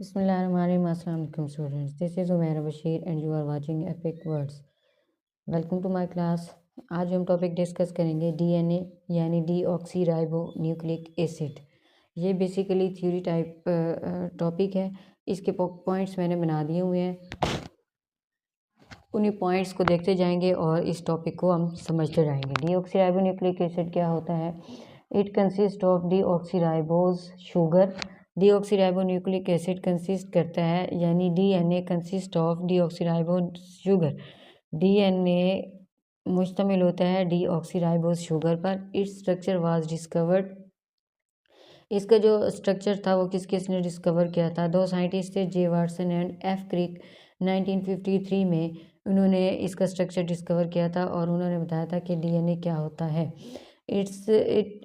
Bismillahirrahmanirrahim. Assalamu alaikum students. This is Umaira Bashir and you are watching Epic Words. Welcome to my class. आज हम topic discuss करेंगे DNA यानी deoxy nucleic acid. ये basically theory type topic है। इसके points मैंने बना दिए हुए हैं, उन्हीं पॉइंट्स को देखते जाएंगे और इस टॉपिक को हम समझते जाएंगे। डीऑक्सी न्यूक्लिक एसिड क्या होता है? It consist of deoxyribose sugar. Deoxyribonucleic acid consist करता है यानी DNA consist of deoxyribose sugar. DNA मुश्तमिल होता है डीऑक्सीराइबोज शुगर पर। Its structure was discovered. इसका जो स्ट्रक्चर था वो किसने डिस्कवर किया था? दो साइंटिस्ट थे, जे वाटसन एंड एफ क्रिक। 1953 में उन्होंने इसका स्ट्रक्चर डिस्कवर किया था और उन्होंने बताया था कि डीएनए क्या होता है। It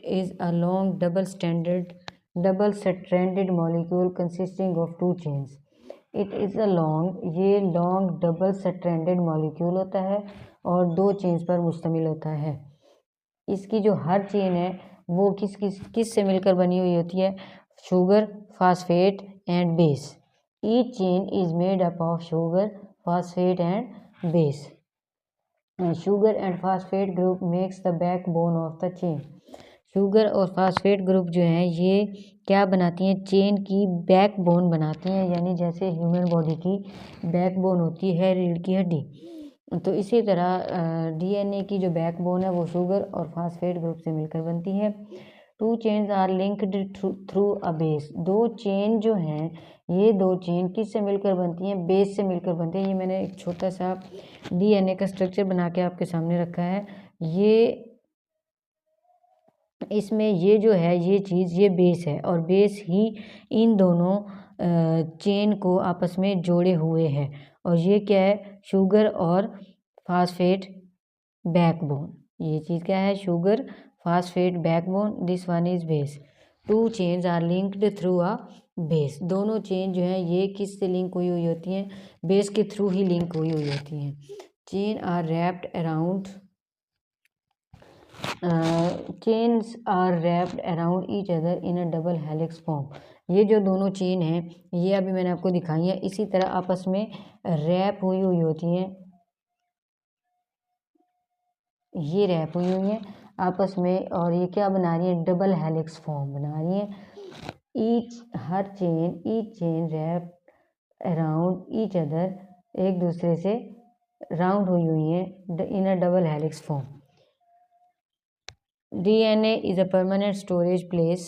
is a long double stranded molecule consisting of to chains. ये लॉन्ग डबल स्ट्रैंडेड मॉलिक्यूल होता है और दो चेन्स पर मुश्तमिल होता है। इसकी जो हर चेन है वो किस से मिलकर बनी हुई होती है? Sugar, phosphate and base. Each chain is made up of sugar, phosphate and base. Sugar and phosphate group makes the backbone of the chain. Sugar और फास्फेट ग्रुप जो हैं ये क्या बनाती हैं? चेन की बैकबोन बनाती हैं, यानी जैसे ह्यूमन बॉडी की बैकबोन होती है रीढ़ की हड्डी, तो इसी तरह डीएनए की जो बैकबोन है वो शुगर और फास्फेट ग्रुप से मिलकर बनती है। Two chains are linked through a base. दो चेन जो हैं ये दो चेन किस से मिलकर बनती हैं? बेस से मिलकर बनती हैं। ये मैंने एक छोटा सा डीएनए का स्ट्रक्चर बना के आपके सामने रखा है। इसमें ये जो है ये चीज़ ये बेस है और बेस ही इन दोनों चेन को आपस में जोड़े हुए है। और ये क्या है? शुगर और फास्फेट बैकबोन। ये चीज़ क्या है? Sugar phosphate backbone. This one is base. Two chains are linked through a base. दोनों चेन जो है ये किस से लिंक हुई होती हैं? बेस के थ्रू ही लिंक हुई होती हैं। Chain are wrapped around chains are wrapped around each other in a double helix form. ये जो दोनों चेन हैं ये अभी मैंने आपको दिखाई है, इसी तरह आपस में रैप हुई होती हैं। ये रैप हुई हुई हैं आपस में और ये क्या बना रही है? डबल हेलिक्स फॉर्म बना रही है। Each chain wrap around each other, एक दूसरे से राउंड हुई हैं in a double helix form. DNA is a permanent storage place.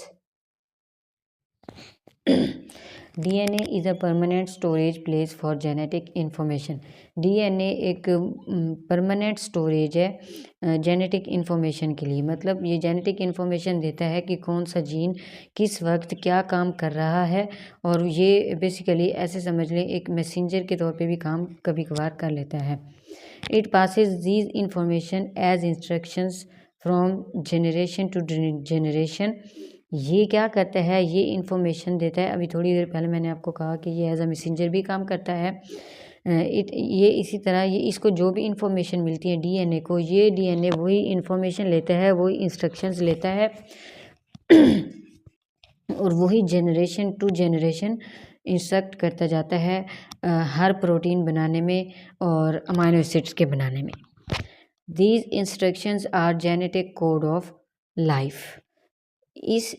DNA is a permanent storage place for genetic information. DNA एक permanent storage है जेनेटिक इन्फॉर्मेशन के लिए। मतलब ये जेनेटिक इन्फॉर्मेशन देता है कि कौन सा जीन किस वक्त क्या काम कर रहा है, और ये बेसिकली ऐसे समझ लें एक मैसेंजर के तौर पे भी काम कभी कभार कर लेता है। It passes these information as instructions from generation to generation. ये क्या करता है? ये इन्फॉर्मेशन देता है। अभी थोड़ी देर पहले मैंने आपको कहा कि ये एज अ मैसेंजर भी काम करता है। ये इसी तरह ये इसको जो भी इंफॉर्मेशन मिलती है डीएनए को, ये डीएनए वही इंफॉर्मेशन लेता है, वही इंस्ट्रक्शंस लेता है और वही जनरेशन टू जनरेशन इंस्ट्रक्ट करता जाता है हर प्रोटीन बनाने में और अमाइनो एसिड्स के बनाने में। These instructions are genetic code of life.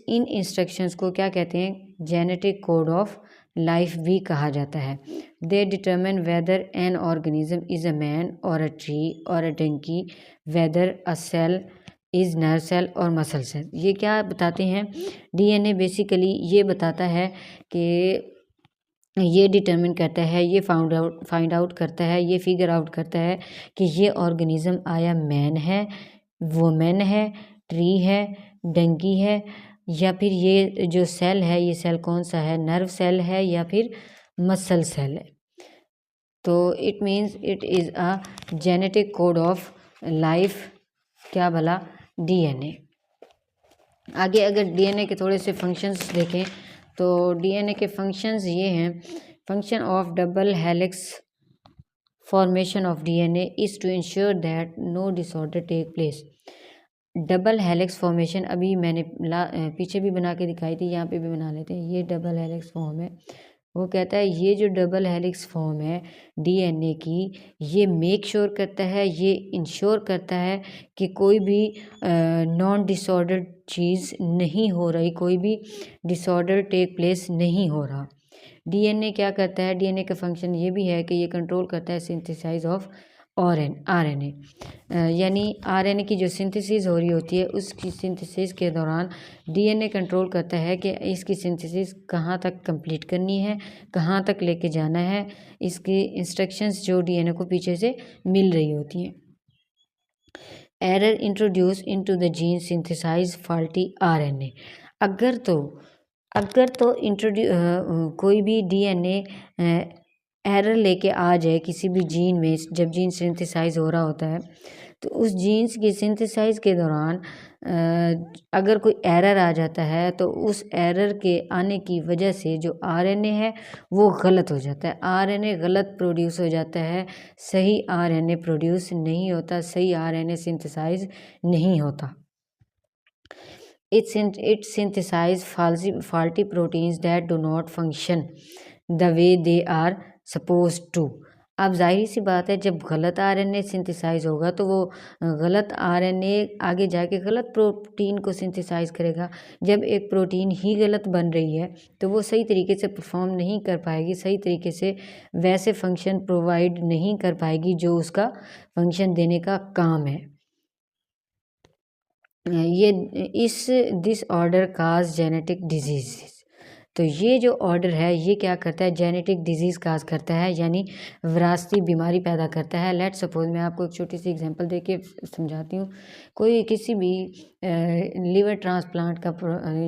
In instructions को क्या कहते हैं? जेनेटिक कोड ऑफ लाइफ भी कहा जाता है। They determine whether an organism is a man or a tree or a donkey, whether a cell is nerve cell or muscle cell. ये क्या बताते हैं? डीएनए बेसिकली ये बताता है कि ये डिटर्मिन करता है, ये फाइंड आउट करता है, ये फिगर आउट करता है कि ये ऑर्गेनिज्म आया मैन है, वुमेन है, ट्री है, डंकी है, या फिर ये जो सेल है ये सेल कौन सा है? नर्व सेल है या फिर मसल सेल है। तो it means it is a genetic code of life. क्या भला? डीएनए। आगे अगर डीएनए के थोड़े से फंक्शंस देखें तो डीएनए के फंक्शंस ये हैं। Function of double helix formation of DNA is to ensure that no disorder take place. Double helix formation अभी मैंने पीछे भी बना के दिखाई थी, यहाँ पे भी बना लेते हैं। ये डबल हेलिक्स फॉर्म है वो कहता है ये जो डबल हेलिक्स फॉर्म है डीएनए की, ये मेक श्योर करता है, ये इंश्योर करता है कि कोई भी नॉन डिसऑर्डर चीज़ नहीं हो रही, कोई भी डिसऑर्डर टेक प्लेस नहीं हो रहा। डीएनए क्या करता है, डीएनए का फंक्शन ये भी है कि ये कंट्रोल करता है सिंथेसाइज ऑफ आरएनए, यानी आरएनए की जो सिंथेसिस हो रही होती है उसकी सिंथेसिस के दौरान डीएनए कंट्रोल करता है कि इसकी सिंथेसिस कहाँ तक कंप्लीट करनी है, कहाँ तक लेके जाना है, इसकी इंस्ट्रक्शंस जो डीएनए को पीछे से मिल रही होती हैं। Error introduce into the gene synthesize faulty RNA. अगर तो कोई भी डीएनए एरर लेके आ जाए किसी भी जीन में, जब जीन सिंथेसाइज हो रहा होता है तो उस जीन्स की सिंथेसाइज के दौरान अगर कोई एरर आ जाता है तो उस एरर के आने की वजह से जो आरएनए है वो गलत हो जाता है, आरएनए गलत प्रोड्यूस हो जाता है, सही आरएनए प्रोड्यूस नहीं होता, सही आरएनए सिंथेसाइज नहीं होता। It synthesizes faulty proteins that do not function the way they are supposed to। अब जाहिर सी बात है जब गलत आरएनए सिंथेसाइज होगा तो वो गलत आरएनए आगे जाके गलत प्रोटीन को सिंथेसाइज करेगा। जब एक प्रोटीन ही गलत बन रही है तो वो सही तरीके से परफॉर्म नहीं कर पाएगी, सही तरीके से वैसे फंक्शन प्रोवाइड नहीं कर पाएगी जो उसका फंक्शन देने का काम है। This order cause genetic disease. तो ये जो ऑर्डर है ये क्या करता है, जेनेटिक डिजीज़ काज करता है, यानी विरासती बीमारी पैदा करता है। लेट सपोज मैं आपको एक छोटी सी एग्जांपल दे के समझाती हूँ। कोई किसी भी लिवर ट्रांसप्लांट का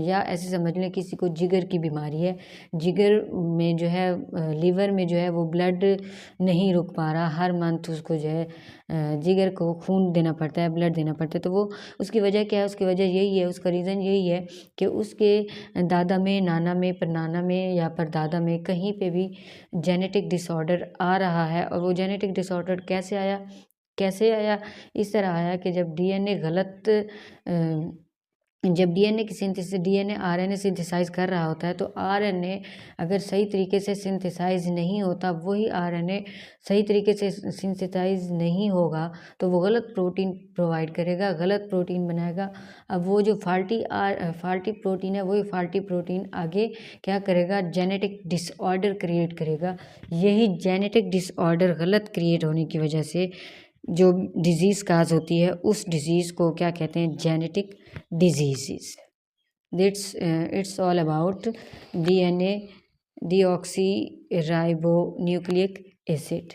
या ऐसे समझ लें किसी को जिगर की बीमारी है, जिगर में जो है लिवर में जो है वो ब्लड नहीं रुक पा रहा, हर मंथ उसको जो है जिगर को खून देना पड़ता है, ब्लड देना पड़ता है। तो वो उसकी वजह क्या है, उसकी वजह यही है, उसका रीज़न यही है कि उसके दादा में, नाना में, परनाना में या परदादा में कहीं पे भी जेनेटिक डिसऑर्डर आ रहा है। और वो जेनेटिक डिसऑर्डर कैसे आया, इस तरह आया कि जब डीएनए की सिंथेसिस, डीएनए आरएनए सिंथेसाइज कर रहा होता है तो आरएनए अगर सही तरीके से सिंथेसाइज नहीं होता, वही आरएनए सही तरीके से सिंथेसाइज नहीं होगा तो वो गलत प्रोटीन प्रोवाइड करेगा, गलत प्रोटीन बनाएगा। अब वो जो फाल्टी प्रोटीन है वही फाल्टी प्रोटीन आगे क्या करेगा, जेनेटिक डिसऑर्डर क्रिएट करेगा। यही जेनेटिक डिसऑर्डर गलत क्रिएट होने की वजह से जो डिजीज़ काज होती है उस डिजीज़ को क्या कहते हैं, genetic disease. It's all about DNA, deoxy ribo nucleic acid.